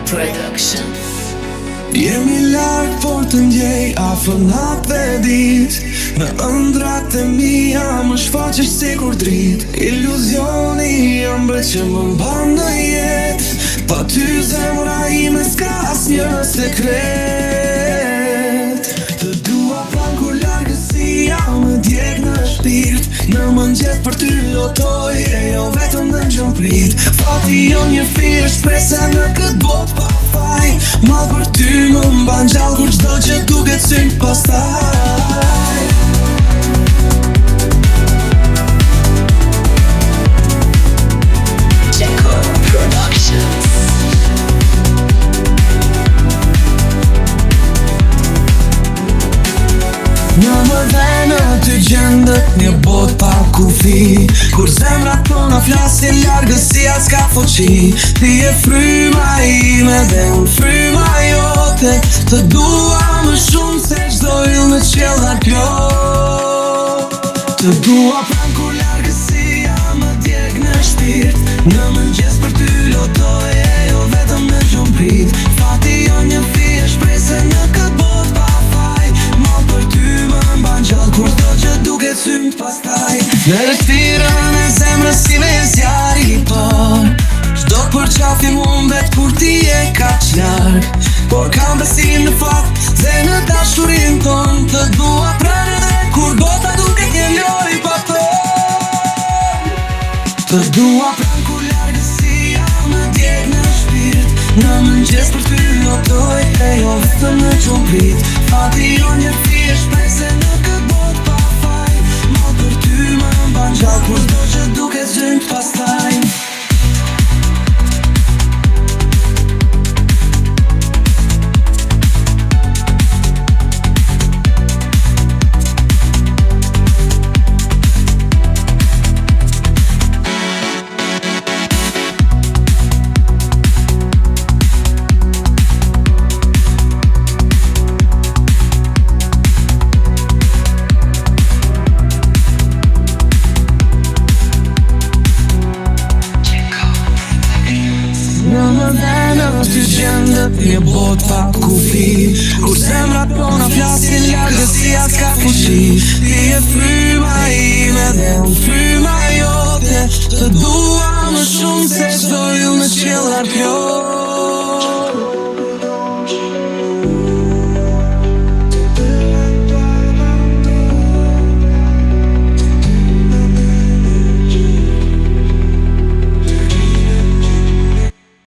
Production. Jemi larg por të ndjej afër natë dhe ditë. Në ëndrat e mia më shfaqesh sikur dritë. Iluzioni ëmbël që më mban në jetë. Pa ty zemra ime s'ka asnjë sekret. Të dua plan kur largësia më djeg në shpirt. Në mëngjes për ty lotoj e jo vetëm në gjëmprit. Fati jo një firë shpresa në këtë botë pa faj. Ma për ty më mban gjallë kur çdo që duket synë pastaj. Checo Productions. Në më dhenë ty gjendët një bot pa kufi. Kur zemrat tona flasin largësia s'ka fuqi. Ti e fryma ime dhe unë fryma jote. Të dua më shumë se çdo yll në qiell na plot. Të dua pran kur largësia më djeg në shpirt. Në mëngjes për ty lotoj e jo vetëm në gjëmprit. Fati jo një fije shprese në këtë botë pa faj. Ma për ty më mban gjallë kur çdo që duket synë pastaj. Në respirën e zemrës si me zjarri por çdo përqafi mumbet kur ti e kaq larg. Por kam besim në fakt dhe në dashurinë tonë. Të dua pranë edhe kur bota duket një lojë pa ton. Të dua pranë kur largësia më djeg në shpirt. Në mëngjes për ty lotoj e jo vetëm në gjëmprit. Fati jo një fije shprese në këtë botë pa faj. Ma për ty më mban gjallë kur çdo që duket synë pastaj. Në më dhenë ty gjendët një bot pa kufi. Kur zemrat tona flasin largësia s'ka fuqi. Ti e fryma ime dhe unë fryma jote. Të dua më shumë se çdo yll në qiell na plot.